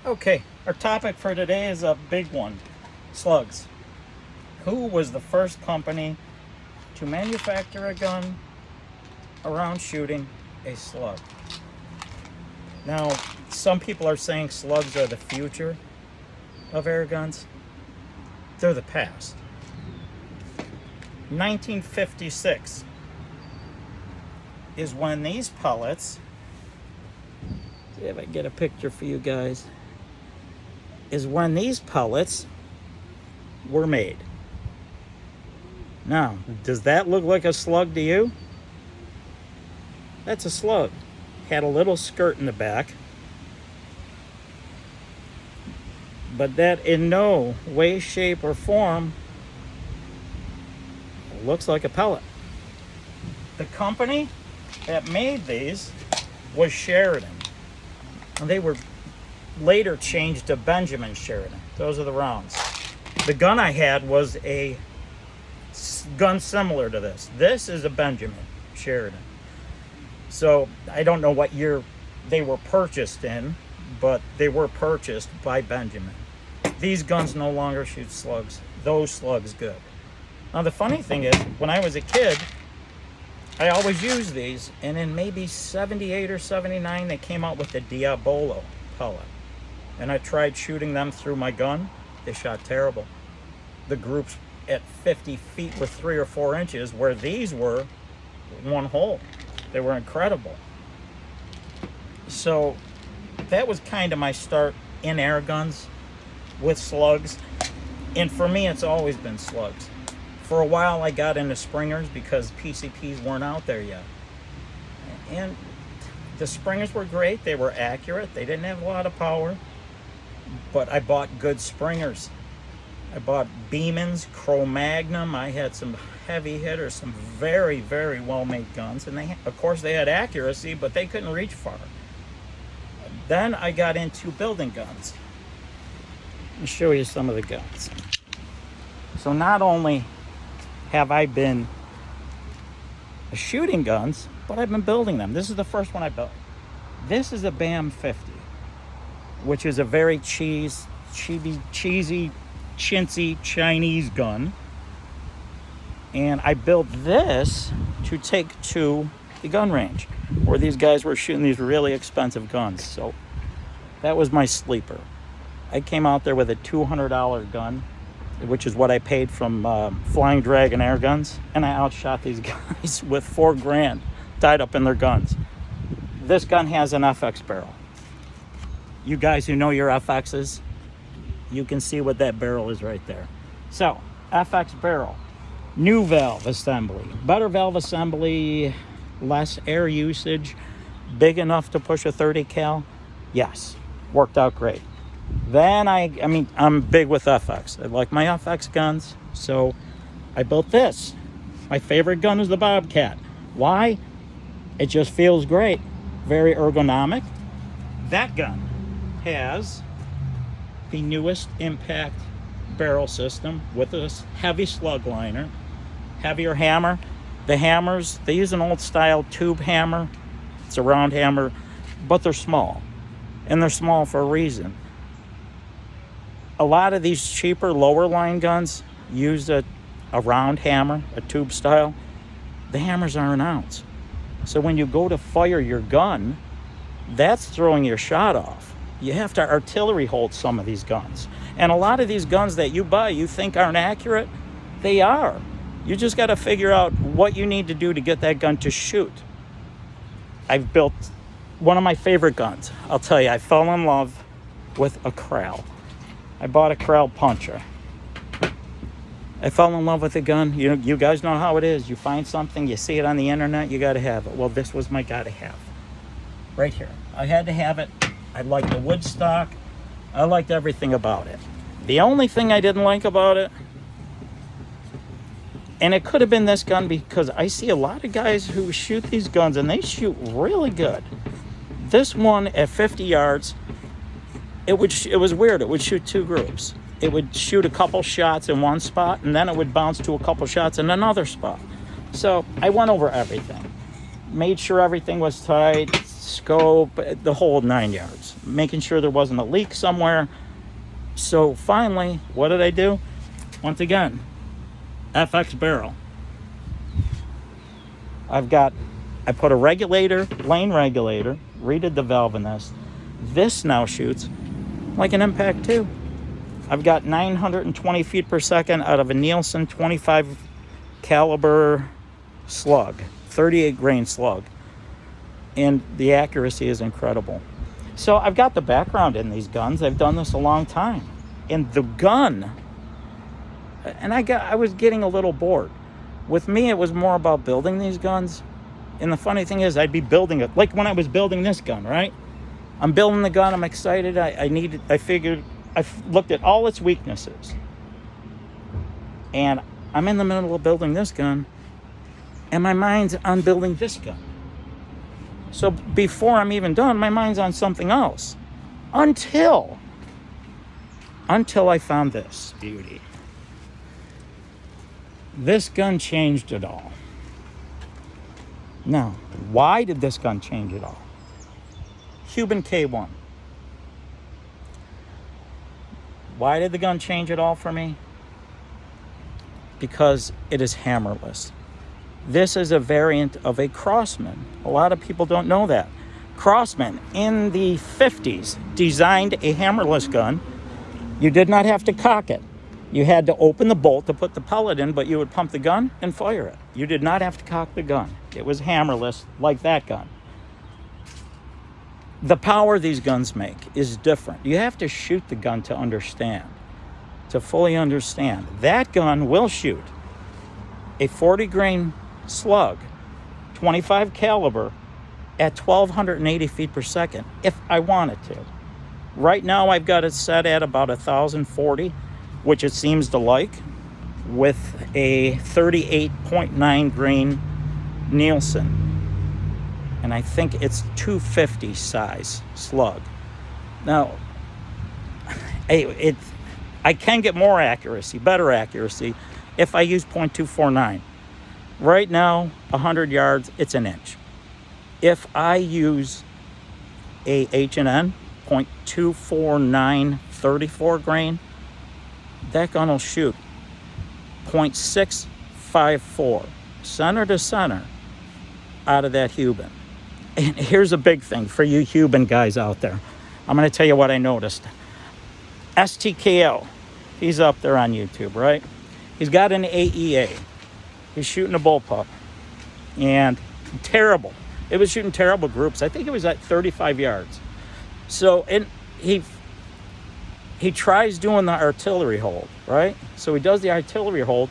Okay, our topic for today is a big one. Slugs. Who was the first company to manufacture a gun around shooting a slug? Now, some people are saying slugs are the future of air guns. They're the past. 1956 is when these pellets, see if I can get a picture for you guys, is when these pellets were made. Now, does that look like a slug to you? That's a slug. Had a little skirt in the back, but that in no way, shape, or form looks like a pellet. The company that made these was Sheridan, and they were later changed to Benjamin Sheridan. Those are the rounds. The gun I had was a gun similar to this. This is a Benjamin Sheridan. So I don't know what year they were purchased in, but they were purchased by Benjamin. These guns no longer shoot slugs. Those slugs good. Now the funny thing is, when I was a kid, I always used these, and in maybe 78 or 79, they came out with the Diabolo pellet. And I tried shooting them through my gun. They shot terrible. The groups at 50 feet were 3 or 4 inches, where these were one hole. They were incredible. So that was kind of my start in air guns with slugs. And for me, it's always been slugs. For a while, I got into springers because PCPs weren't out there yet. And the springers were great. They were accurate. They didn't have a lot of power. But I bought good springers. I bought Beeman's, Cro-Magnum. I had some heavy hitters, some very, very well-made guns. And of course, they had accuracy, but they couldn't reach far. Then I got into building guns. Let me show you some of the guns. So not only have I been shooting guns, but I've been building them. This is the first one I built. This is a BAM 50, which is a very cheesy, chintzy Chinese gun. And I built this to take to the gun range, where these guys were shooting these really expensive guns. So that was my sleeper. I came out there with a $200 gun, which is what I paid from Flying Dragon air guns, and I outshot these guys with $4,000 tied up in their guns. This gun has an FX barrel. You guys who know your FXs, you can see what that barrel is right there. So, FX barrel, new valve assembly, better valve assembly, less air usage, big enough to push a 30 cal. Yes, worked out great. Then I'm big with FX. I like my FX guns, so I built this. My favorite gun is the Bobcat. Why? It just feels great. Very ergonomic. That gun has the newest impact barrel system with this heavy slug liner, heavier hammer. The hammers, they use an old style tube hammer. It's a round hammer, but they're small. And they're small for a reason. A lot of these cheaper lower line guns use a round hammer, a tube style. The hammers are an ounce. So when you go to fire your gun, that's throwing your shot off. You have to artillery hold some of these guns. And a lot of these guns that you buy, you think aren't accurate, they are. You just got to figure out what you need to do to get that gun to shoot. I've built one of my favorite guns. I'll tell you, I fell in love with a Kral. I bought a Kral puncher. I fell in love with the gun. You guys know how it is. You find something, you see it on the internet, you got to have it. Well, this was my gotta have. Right here. I had to have it. I liked the wood stock. I liked everything about it. The only thing I didn't like about it, and it could have been this gun, because I see a lot of guys who shoot these guns and they shoot really good. This one at 50 yards, it was weird. It would shoot two groups. It would shoot a couple shots in one spot, and then it would bounce to a couple shots in another spot. So I went over everything. Made sure everything was tight, scope, the whole 9 yards. making sure there wasn't a leak somewhere. So finally, what did I do? Once again, FX barrel. I put a regulator, lane regulator, redid the valve in this. This now shoots like an Impact 2. I've got 920 feet per second out of a Nielsen 25 caliber slug, 38 grain slug. And the accuracy is incredible. So I've got the background in these guns. I've done this a long time. And the gun, and I was getting a little bored. With me, it was more about building these guns. And the funny thing is, I'd be building it, like when I was building this gun, right? I'm building the gun, I'm excited, I looked at all its weaknesses. And I'm in the middle of building this gun, and my mind's on building this gun. So before I'm even done, my mind's on something else. Until I found this beauty. This gun changed it all. Now, why did this gun change it all? Cuban K1. Why did the gun change it all for me? Because it is hammerless. This is a variant of a Crossman. A lot of people don't know that. Crossman in the 50s designed a hammerless gun. You did not have to cock it. You had to open the bolt to put the pellet in, but you would pump the gun and fire it. You did not have to cock the gun. It was hammerless like that gun. The power these guns make is different. You have to shoot the gun to understand, to fully understand. That gun will shoot a 40 grain slug, 25 caliber, at 1,280 feet per second if I wanted to. Right now I've got it set at about 1,040, which it seems to like, with a 38.9 grain Nielsen. And I think it's 250 size slug. Now, I can get more accuracy, better accuracy, if I use .249. Right now, 100 yards, it's an inch. If I use a H&N, .249 34 grain, that gun will shoot .654, center to center, out of that Cuban. And here's a big thing for you Cuban guys out there. I'm going to tell you what I noticed. STKO, he's up there on YouTube, right? He's got an AEA. He's shooting a bullpup. And terrible. It was shooting terrible groups. I think it was at 35 yards. So he tries doing the artillery hold, right? So he does the artillery hold.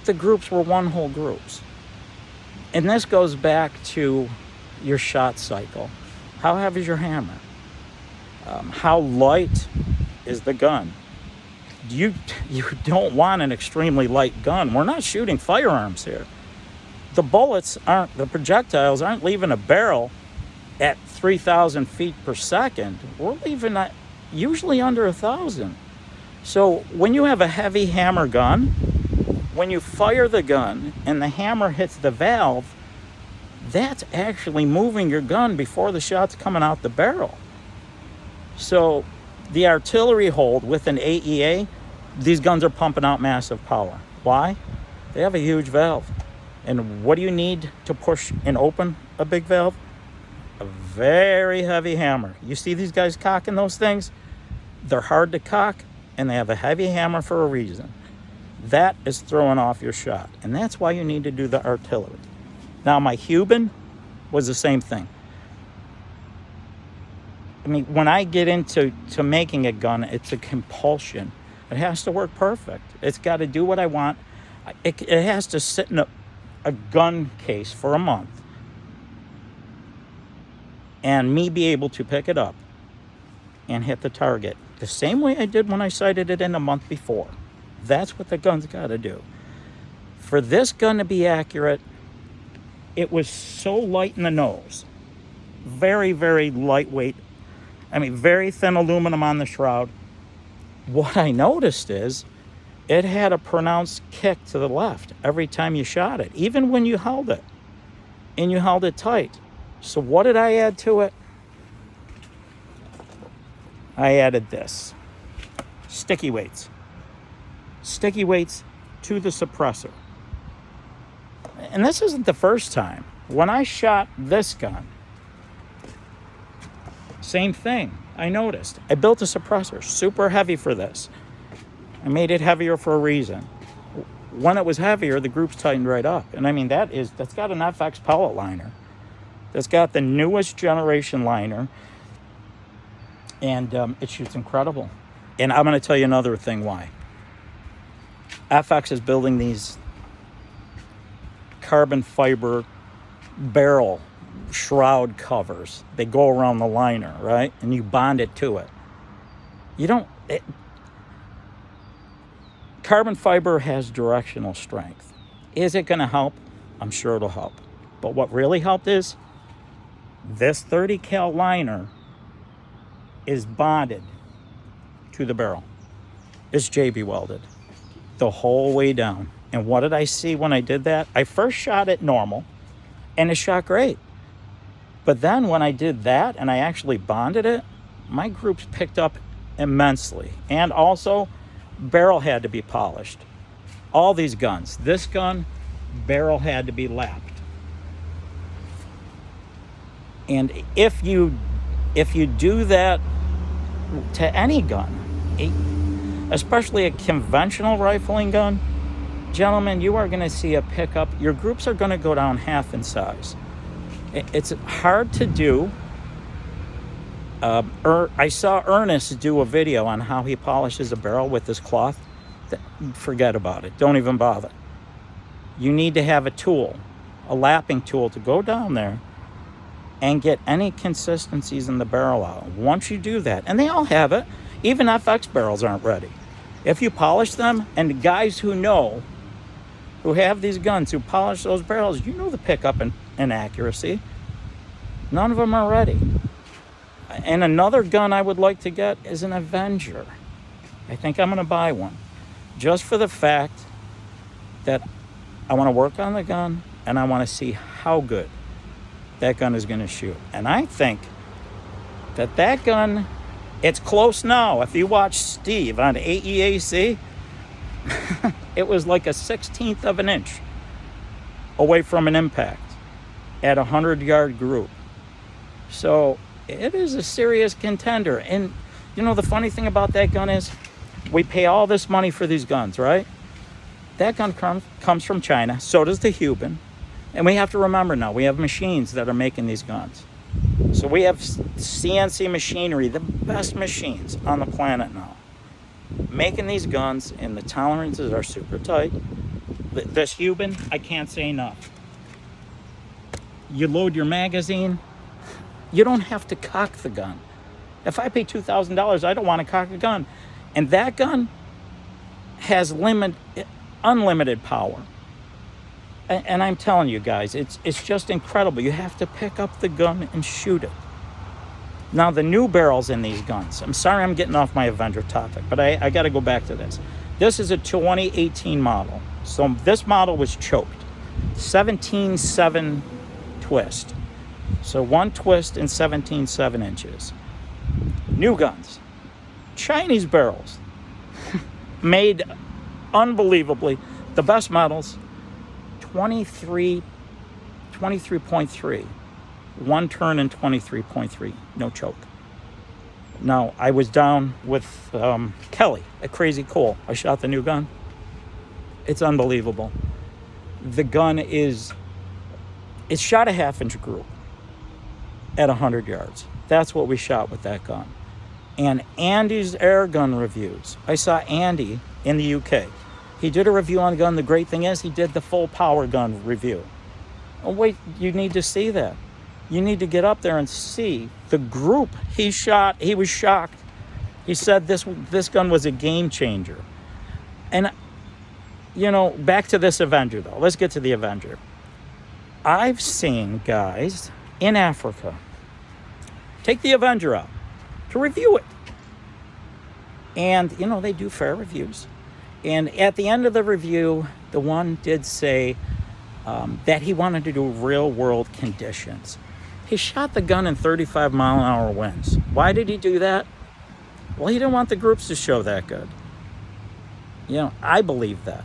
The groups were one-hole groups. And this goes back to your shot cycle. How heavy is your hammer? How light is the gun? You don't want an extremely light gun. We're not shooting firearms here. The projectiles aren't leaving a barrel at 3,000 feet per second. We're leaving at usually under 1,000. So when you have a heavy hammer gun, when you fire the gun and the hammer hits the valve, that's actually moving your gun before the shot's coming out the barrel. So the artillery hold with an AEA, these guns are pumping out massive power. Why? They have a huge valve. And what do you need to push and open a big valve? A very heavy hammer. You see these guys cocking those things? They're hard to cock, and they have a heavy hammer for a reason. That is throwing off your shot, and that's why you need to do the artillery. Now, my Cuban was the same thing. I mean, when I get into making a gun, it's a compulsion. It has to work perfect. It's got to do what I want. It has to sit in a gun case for a month, and me be able to pick it up and hit the target the same way I did when I sighted it in a month before. That's what the gun's got to do. For this gun to be accurate, it was so light in the nose. Very, very lightweight. I mean, very thin aluminum on the shroud. What I noticed is it had a pronounced kick to the left every time you shot it, even when you held it. And you held it tight. So what did I add to it? I added this. Sticky weights. Sticky weights to the suppressor. And this isn't the first time. When I shot this gun, same thing. I noticed. I built a suppressor, super heavy for this. I made it heavier for a reason. When it was heavier, the groups tightened right up. And I mean, that's got an FX pellet liner. That's got the newest generation liner. And it shoots incredible. And I'm going to tell you another thing why. FX is building these carbon fiber barrel shroud covers. They go around the liner, right? And you bond it to it. Carbon fiber has directional strength. Is it going to help? I'm sure it'll help. But what really helped is this 30 cal liner is bonded to the barrel. It's JB welded the whole way down. And what did I see when I did that? I first shot it normal, and it shot great. But then when I did that and I actually bonded it, my groups picked up immensely. And also, barrel had to be polished. All these guns, this gun, barrel had to be lapped. And if you do that to any gun, especially a conventional rifling gun, gentlemen, you are going to see a pickup. Your groups are going to go down half in size. It's hard to do. I saw Ernest do a video on how he polishes a barrel with this cloth. Forget about it. Don't even bother. You need to have a tool, a lapping tool, to go down there and get any consistencies in the barrel out. Once you do that, and they all have it, even FX barrels aren't ready. If you polish them, and the guys who have these guns, who polish those barrels, you know the pickup and accuracy. None of them are ready. And another gun I would like to get is an Avenger. I think I'm going to buy one. Just for the fact that I want to work on the gun and I want to see how good that gun is going to shoot. And I think that gun, it's close now. If you watch Steve on AEAC, it was like a 16th of an inch away from an impact at a 100-yard group. So it is a serious contender. And you know, the funny thing about that gun is we pay all this money for these guns, right? That gun comes from China. So does the Cuban. And we have to remember now, we have machines that are making these guns. So we have CNC machinery, the best machines on the planet now, making these guns, and the tolerances are super tight. This Cuban, I can't say enough. You load your magazine, you don't have to cock the gun. If I pay $2,000, I don't want to cock a gun. And that gun has unlimited power. And I'm telling you guys, it's just incredible. You have to pick up the gun and shoot it. Now, the new barrels in these guns, I'm sorry I'm getting off my Avenger topic, but I got to go back to this. This is a 2018 model. So this model was choked. 17.7 twist. So one twist and 17.7 inches. New guns. Chinese barrels. Made unbelievably. The best models, 23.3. One turn and 23.3. No choke. Now, I was down with Kelly at Crazy Cool. I shot the new gun. It's unbelievable. The gun it's shot a half-inch group at 100 yards. That's what we shot with that gun. And Andy's airgun reviews. I saw Andy in the UK. He did a review on the gun. The great thing is he did the full power gun review. Oh, wait, you need to see that. You need to get up there and see the group he shot. He was shocked. He said this gun was a game changer. And, you know, back to this Avenger, though. Let's get to the Avenger. I've seen guys in Africa take the Avenger out to review it. And, you know, they do fair reviews. And at the end of the review, the one did say that he wanted to do real-world conditions. He shot the gun in 35-mile-an-hour winds. Why did he do that? Well, he didn't want the groups to show that good. I believe that.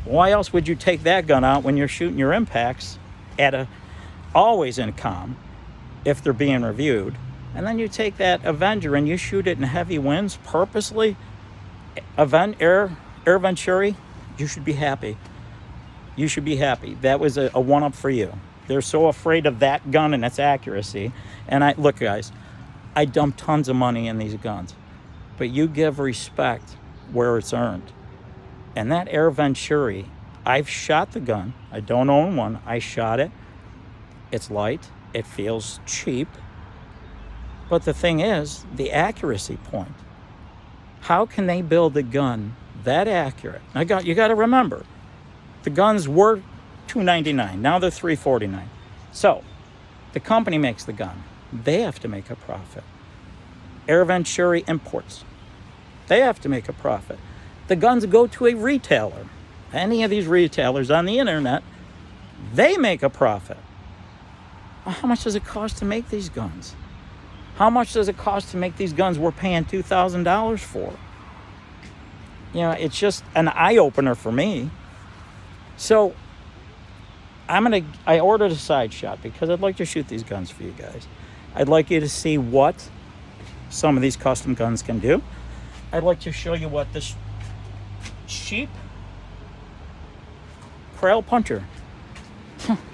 Why else would you take that gun out when you're shooting your impacts always in comm if they're being reviewed, and then you take that Avenger and you shoot it in heavy winds purposely? Air Venturi, you should be happy. You should be happy. That was a one-up for you. They're so afraid of that gun and its accuracy. And look, guys, I dump tons of money in these guns, but you give respect where it's earned. And that Air Venturi, I've shot the gun. I don't own one. I shot it. It's light. It feels cheap. But the thing is, the accuracy point. How can they build a gun that accurate? You got to remember, the guns were $299. Now they're $349. So the company makes the gun. They have to make a profit. Air Venturi imports. They have to make a profit. The guns go to a retailer. Any of these retailers on the internet, they make a profit. How much does it cost to make these guns? How much does it cost to make these guns we're paying $2,000 for? It's just an eye-opener for me. So I ordered a side shot because I'd like to shoot these guns for you guys. I'd like you to see what some of these custom guns can do. I'd like to show you what this cheap Krail puncher.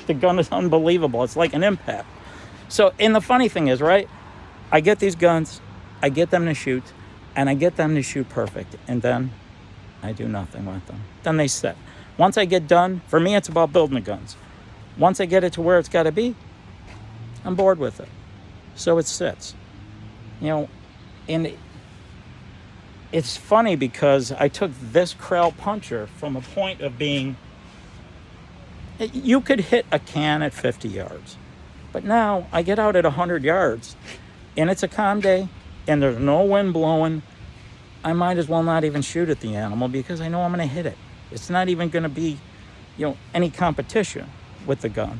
The gun is unbelievable. It's like an impact. So, and the funny thing is, right, I get these guns, I get them to shoot, and I get them to shoot perfect, and then I do nothing with them. Then they sit. Once I get done, for me, it's about building the guns. Once I get it to where it's got to be, I'm bored with it. So it sits. And it's funny because I took this Krail puncher from a point of being, you could hit a can at 50 yards. But now I get out at 100 yards and it's a calm day and there's no wind blowing. I might as well not even shoot at the animal because I know I'm going to hit it. It's not even going to be, any competition with the gun.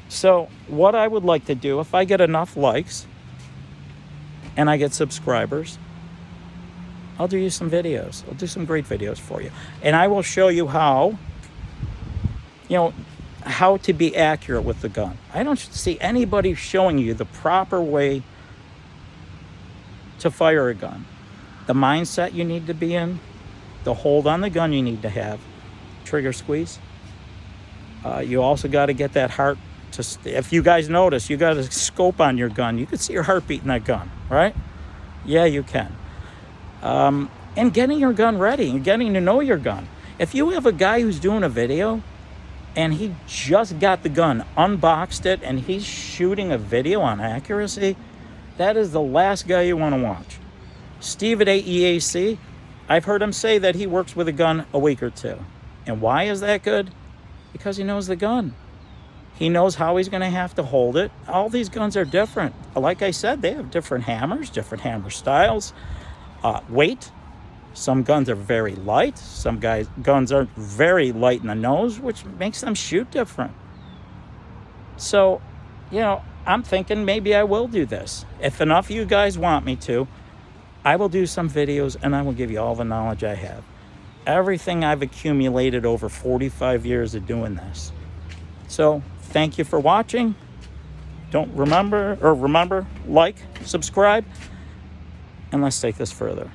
So what I would like to do, if I get enough likes and I get subscribers, I'll do you some videos. I'll do some great videos for you. And I will show you how to be accurate with the gun. I don't see anybody showing you the proper way to fire a gun. The mindset you need to be in, the hold on the gun you need to have, trigger squeeze. You also got to get that heart if you guys notice, you got a scope on your gun. You can see your heartbeat in that gun, right? Yeah, you can. And getting your gun ready and getting to know your gun. If you have a guy who's doing a video and he just got the gun, unboxed it, and he's shooting a video on accuracy, that is the last guy you want to watch. Steve at AEAC, I've heard him say that he works with a gun a week or two. And why is that good? Because he knows the gun. He knows how he's going to have to hold it. All these guns are different. Like I said, they have different hammers, different hammer styles, weight. Some guns are very light. Some guns are very light in the nose, which makes them shoot different. So, I'm thinking maybe I will do this. If enough of you guys want me to, I will do some videos and I will give you all the knowledge I have. Everything I've accumulated over 45 years of doing this. So, thank you for watching. Remember, like, subscribe, and let's take this further.